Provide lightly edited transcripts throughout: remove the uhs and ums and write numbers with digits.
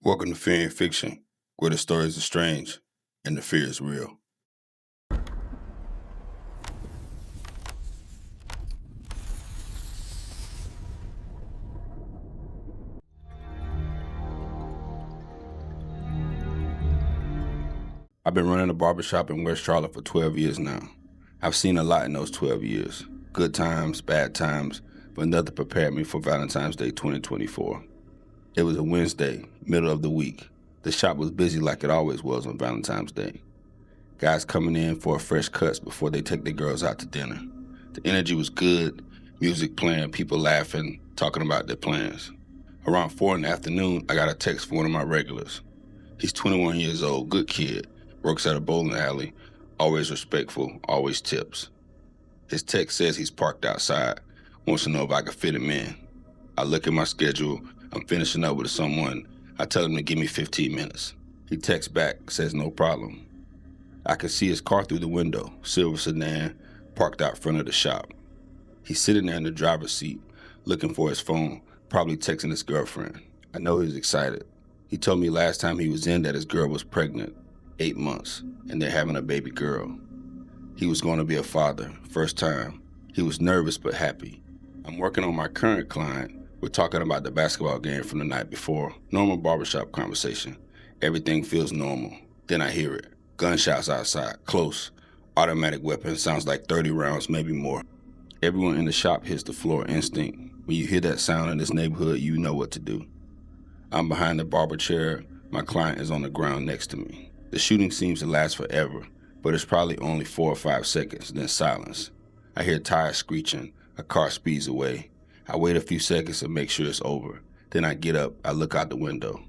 Welcome to Fear and Fiction, where the stories are strange and the fear is real. I've been running a barbershop in West Charlotte for 12 years now. I've seen a lot in those 12 years. Good times, bad times, but nothing prepared me for Valentine's Day 2024. It was a Wednesday, middle of the week. The shop was busy like it always was on Valentine's Day. Guys coming in for fresh cuts before they take their girls out to dinner. The energy was good, music playing, people laughing, talking about their plans. Around 4 in the afternoon, I got a text from one of my regulars. He's 21 years old, good kid, works at a bowling alley, always respectful, always tips. His text says he's parked outside, wants to know if I can fit him in. I look at my schedule, I'm finishing up with someone. I tell him to give me 15 minutes. He texts back, says no problem. I can see his car through the window, silver sedan, parked out front of the shop. He's sitting there in the driver's seat, looking for his phone, probably texting his girlfriend. I know he's excited. He told me last time he was in that his girl was pregnant, 8 months, and they're having a baby girl. He was going to be a father, first time. He was nervous but happy. I'm working on my current client. We're talking about the basketball game from the night before. Normal barbershop conversation. Everything feels normal. Then I hear it. Gunshots outside, close. Automatic weapon, sounds like 30 rounds, maybe more. Everyone in the shop hits the floor instinct. When you hear that sound in this neighborhood, you know what to do. I'm behind the barber chair. My client is on the ground next to me. The shooting seems to last forever, but it's probably only 4 or 5 seconds, then silence. I hear tires screeching. A car speeds away. I wait a few seconds to make sure it's over. Then I get up, I look out the window.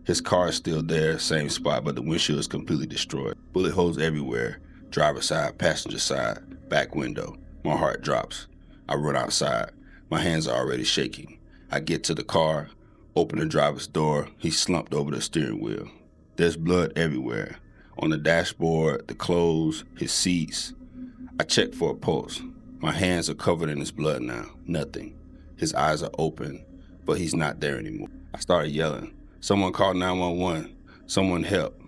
His car is still there, same spot, but the windshield is completely destroyed. Bullet holes everywhere. Driver's side, passenger side, back window. My heart drops. I run outside. My hands are already shaking. I get to the car, open the driver's door. He's slumped over the steering wheel. There's blood everywhere. On the dashboard, the clothes, his seats. I check for a pulse. My hands are covered in his blood now. Nothing. His eyes are open, but he's not there anymore. I started yelling. Someone call 911. Someone help.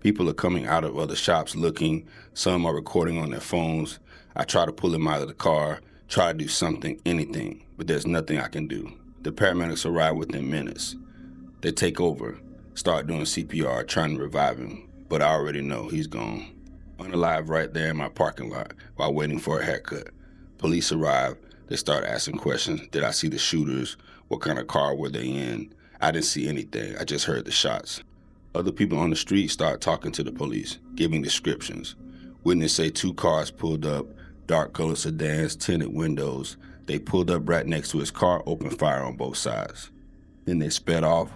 People are coming out of other shops looking. Some are recording on their phones. I try to pull him out of the car, try to do something, anything, but there's nothing I can do. The paramedics arrive within minutes. They take over, start doing CPR, trying to revive him, but I already know he's gone. Unalived right there in my parking lot while waiting for a haircut. Police arrive. They start asking questions. Did I see the shooters? What kind of car were they in? I didn't see anything. I just heard the shots. Other people on the street start talking to the police, giving descriptions. Witnesses say 2 cars pulled up, dark colored sedans, tinted windows. They pulled up right next to his car, opened fire on both sides. Then they sped off.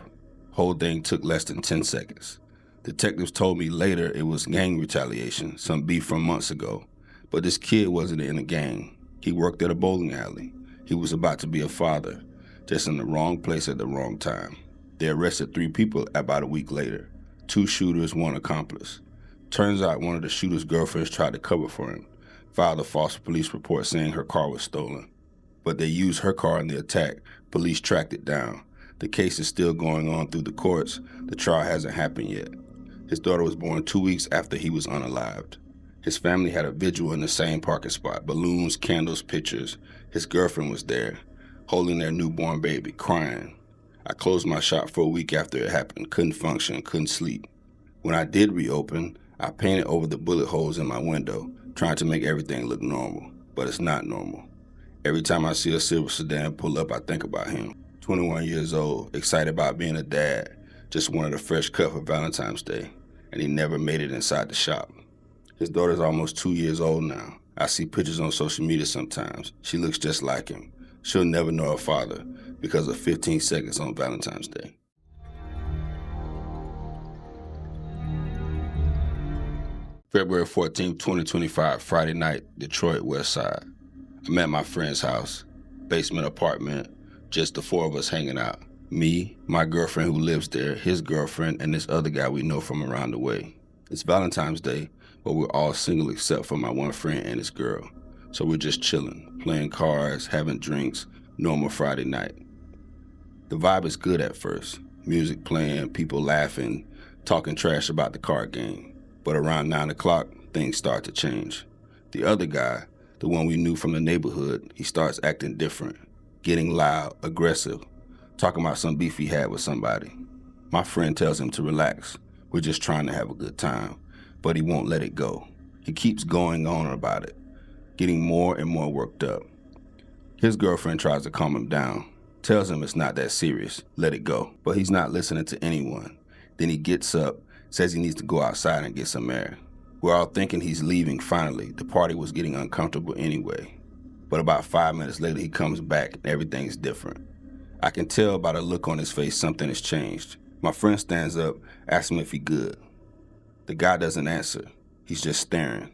Whole thing took less than 10 seconds. Detectives told me later it was gang retaliation, some beef from months ago. But this kid wasn't in a gang. He worked at a bowling alley. He was about to be a father, just in the wrong place at the wrong time. They arrested 3 people about a week later. 2 shooters, 1 accomplice. Turns out one of the shooter's girlfriends tried to cover for him, filed a false police report saying her car was stolen. But they used her car in the attack. Police tracked it down. The case is still going on through the courts. The trial hasn't happened yet. His daughter was born 2 weeks after he was unalived. His family had a vigil in the same parking spot, balloons, candles, pictures. His girlfriend was there, holding their newborn baby, crying. I closed my shop for a week after it happened, couldn't function, couldn't sleep. When I did reopen, I painted over the bullet holes in my window, trying to make everything look normal, but it's not normal. Every time I see a silver sedan pull up, I think about him. 21 years old, excited about being a dad, just wanted a fresh cut for Valentine's Day, and he never made it inside the shop. His daughter's almost 2 years old now. I see pictures on social media sometimes. She looks just like him. She'll never know her father because of 15 seconds on Valentine's Day. February 14, 2025, Friday night, Detroit, West Side. I'm at my friend's house, basement apartment, just the 4 of us hanging out. Me, my girlfriend who lives there, his girlfriend, and this other guy we know from around the way. It's Valentine's Day, but we're all single except for my one friend and his girl. So we're just chilling, playing cards, having drinks, normal Friday night. The vibe is good at first. music playing, people laughing, talking trash about the card game. But around 9 o'clock, things start to change. The other guy, the one we knew from the neighborhood, he starts acting different, getting loud, aggressive, talking about some beef he had with somebody. My friend tells him to relax. We're just trying to have a good time, but he won't let it go. He keeps going on about it, getting more and more worked up. His girlfriend tries to calm him down, tells him it's not that serious, let it go, but he's not listening to anyone. Then he gets up, says he needs to go outside and get some air. We're all thinking he's leaving finally. The party was getting uncomfortable anyway. But about 5 minutes later, he comes back and everything's different. I can tell by the look on his face something has changed. My friend stands up, asks him if he's good. The guy doesn't answer. He's just staring.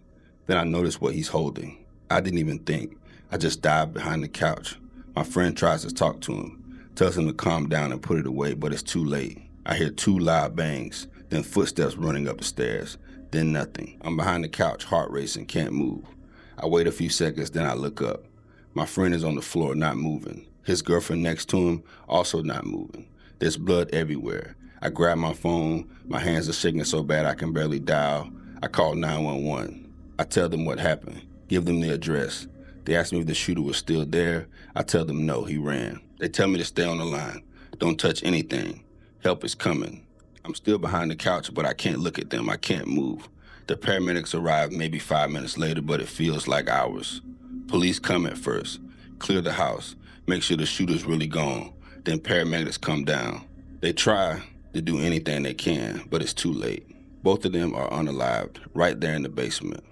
Then I notice what he's holding. I didn't even think. I just dive behind the couch. My friend tries to talk to him, tells him to calm down and put it away, but it's too late. I hear 2 loud bangs, then footsteps running up the stairs, then nothing. I'm behind the couch, heart racing, can't move. I wait a few seconds, then I look up. My friend is on the floor, not moving. His girlfriend next to him, also not moving. There's blood everywhere. I grab my phone, my hands are shaking so bad I can barely dial. I call 911. I tell them what happened, give them the address. They ask me if the shooter was still there. I tell them no, he ran. They tell me to stay on the line. Don't touch anything. Help is coming. I'm still behind the couch, but I can't look at them. I can't move. The paramedics arrive maybe 5 minutes later, but it feels like hours. Police come at first, clear the house, make sure the shooter's really gone. Then paramedics come down. They try to do anything they can, but it's too late. Both of them are unalived, right there in the basement.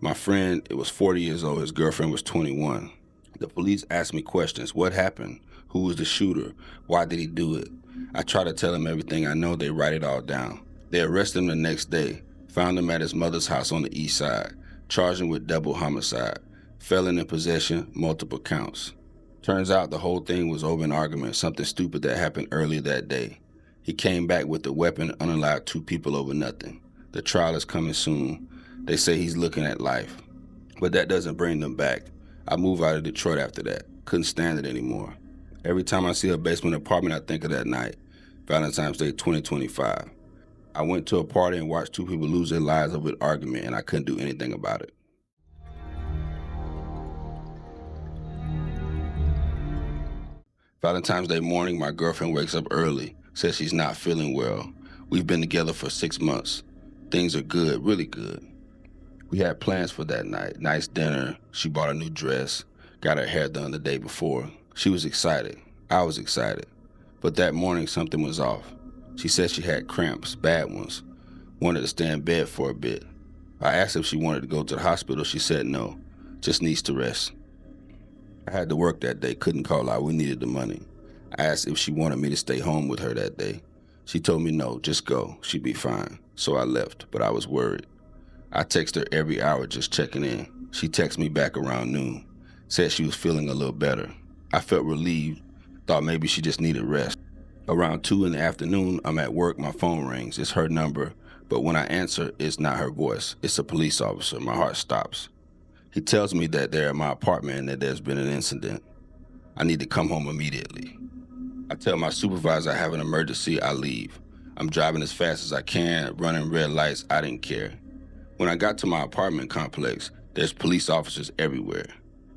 My friend, it was 40 years old, his girlfriend was 21. The police asked me questions. What happened? Who was the shooter? Why did he do it? I try to tell them everything I know. They write it all down. They arrested him the next day, found him at his mother's house on the east side, charged him with double homicide, felon in possession, multiple counts. Turns out the whole thing was over an argument, something stupid that happened earlier that day. He came back with the weapon, unalived 2 people over nothing. The trial is coming soon. They say he's looking at life. But that doesn't bring them back. I moved out of Detroit after that. Couldn't stand it anymore. Every time I see a basement apartment, I think of that night, Valentine's Day 2025. I went to a party and watched 2 people lose their lives over an argument, and I couldn't do anything about it. Valentine's Day morning, my girlfriend wakes up early, says she's not feeling well. We've been together for 6 months. Things are good, really good. We had plans for that night. Nice dinner. She bought a new dress, got her hair done the day before. She was excited. I was excited. But that morning, something was off. She said she had cramps, bad ones. Wanted to stay in bed for a bit. I asked if she wanted to go to the hospital. She said no, just needs to rest. I had to work that day, couldn't call out. We needed the money. I asked if she wanted me to stay home with her that day. She told me no, just go. She'd be fine. So I left, but I was worried. I text her every hour just checking in. She texted me back around noon, said she was feeling a little better. I felt relieved, thought maybe she just needed rest. Around 2 in the afternoon, I'm at work, my phone rings. It's her number, but when I answer, it's not her voice. It's a police officer. My heart stops. He tells me that they're at my apartment and that there's been an incident. I need to come home immediately. I tell my supervisor I have an emergency, I leave. I'm driving as fast as I can, running red lights, I didn't care. When I got to my apartment complex, there's police officers everywhere.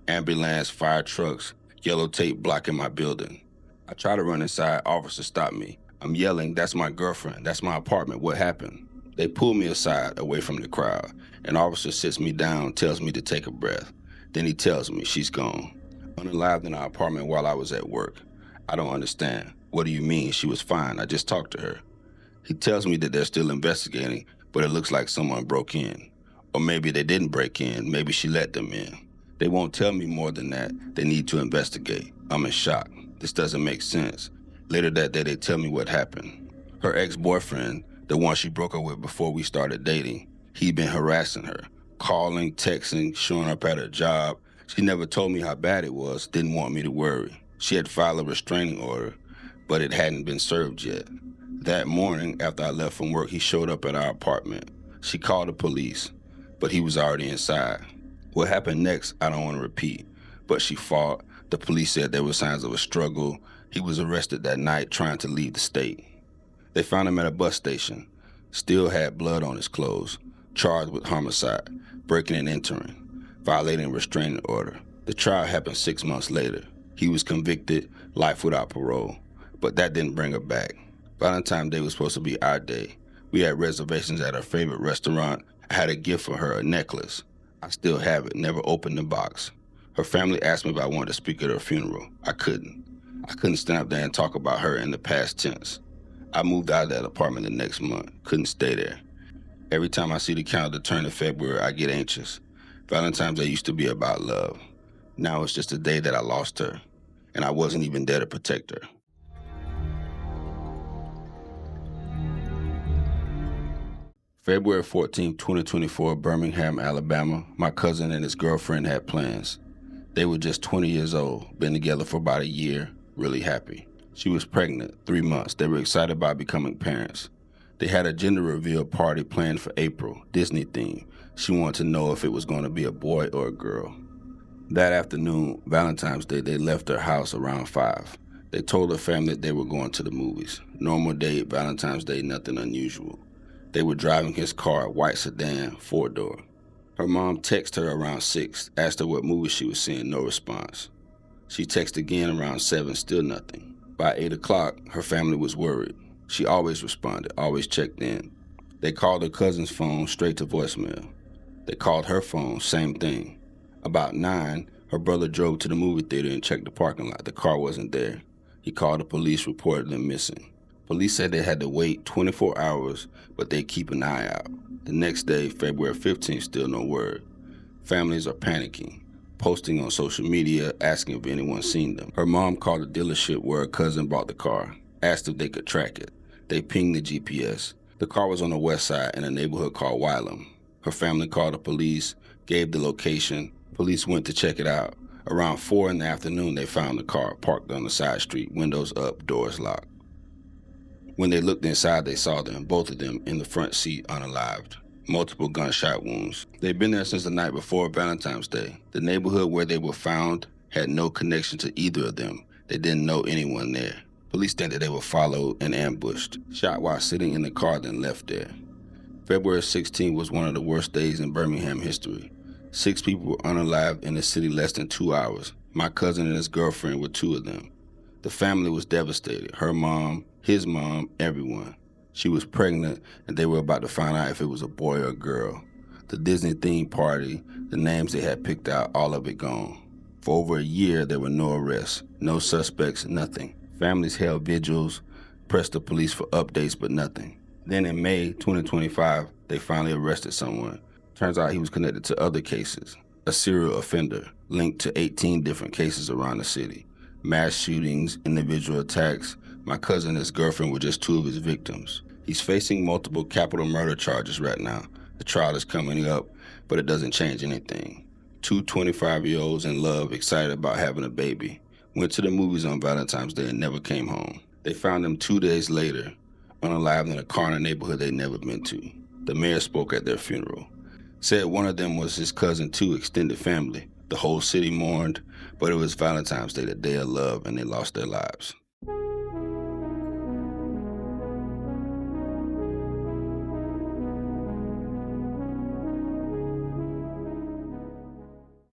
Ambulance, fire trucks, yellow tape blocking my building. I try to run inside, officers stop me. I'm yelling, that's my girlfriend, that's my apartment, what happened? They pull me aside, away from the crowd. An officer sits me down, tells me to take a breath. Then he tells me she's gone. Unalived in our apartment while I was at work. I don't understand. What do you mean? She was fine, I just talked to her. He tells me that they're still investigating, but it looks like someone broke in. Or maybe they didn't break in, maybe she let them in. They won't tell me more than that. They need to investigate. I'm in shock. This doesn't make sense. Later that day, they tell me what happened. Her ex-boyfriend, the one she broke up with before we started dating, he'd been harassing her, calling, texting, showing up at her job. She never told me how bad it was, didn't want me to worry. She had filed a restraining order, but it hadn't been served yet. That morning, after I left from work, he showed up at our apartment. She called the police, but he was already inside. What happened next, I don't want to repeat, but she fought. The police said there were signs of a struggle. He was arrested that night trying to leave the state. They found him at a bus station, still had blood on his clothes, charged with homicide, breaking and entering, violating a restraining order. The trial happened 6 months later. He was convicted, life without parole, but that didn't bring her back. Valentine's Day was supposed to be our day. We had reservations at her favorite restaurant. I had a gift for her, a necklace. I still have it, never opened the box. Her family asked me if I wanted to speak at her funeral. I couldn't. I couldn't stand up there and talk about her in the past tense. I moved out of that apartment the next month, couldn't stay there. Every time I see the calendar turn to February, I get anxious. Valentine's Day used to be about love. Now it's just a day that I lost her, and I wasn't even there to protect her. February 14, 2024, Birmingham, Alabama. My cousin and his girlfriend had plans. They were just 20 years old, been together for about a year, really happy. She was pregnant, 3 months. They were excited about becoming parents. They had a gender reveal party planned for April, Disney theme. She wanted to know if it was going to be a boy or a girl. That afternoon, Valentine's Day, they left their house around 5. They told her family that they were going to the movies. Normal day, Valentine's Day, nothing unusual. They were driving his car, a white sedan, 4-door. Her mom texted her around 6, asked her what movie she was seeing, no response. She texted again around 7, still nothing. By 8 o'clock, her family was worried. She always responded, always checked in. They called her cousin's phone straight to voicemail. They called her phone, same thing. About 9, her brother drove to the movie theater and checked the parking lot. The car wasn't there. He called the police, reported them missing. Police said they had to wait 24 hours, but they'd keep an eye out. The next day, February 15th, still no word. Families are panicking, posting on social media, asking if anyone's seen them. Her mom called the dealership where her cousin bought the car, asked if they could track it. They pinged the GPS. The car was on the west side in a neighborhood called Wylam. Her family called the police, gave the location. Police went to check it out. Around 4 in the afternoon, they found the car parked on the side street, windows up, doors locked. When they looked inside, they saw them, both of them, in the front seat, unalived. Multiple gunshot wounds. They'd been there since the night before Valentine's Day. The neighborhood where they were found had no connection to either of them. They didn't know anyone there. Police think that they were followed and ambushed, shot while sitting in the car, then left there. February 16 was one of the worst days in Birmingham history. 6 people were unalived in the city less than 2 hours. My cousin and his girlfriend were 2 of them. The family was devastated. Her mom, his mom, everyone. She was pregnant, and they were about to find out if it was a boy or a girl. The Disney theme party, the names they had picked out, all of it gone. For over a year, there were no arrests, no suspects, nothing. Families held vigils, pressed the police for updates, but nothing. Then in May 2025, they finally arrested someone. Turns out he was connected to other cases. A serial offender, linked to 18 different cases around the city. Mass shootings, individual attacks. My cousin and his girlfriend were just 2 of his victims. He's facing multiple capital murder charges right now. The trial is coming up, but it doesn't change anything. 2 25-year-olds in love, excited about having a baby. Went to the movies on Valentine's Day and never came home. They found him 2 days later, unalived in a car in a neighborhood they'd never been to. The mayor spoke at their funeral. Said one of them was his cousin too, extended family. The whole city mourned, but it was Valentine's Day, the day of love, and they lost their lives.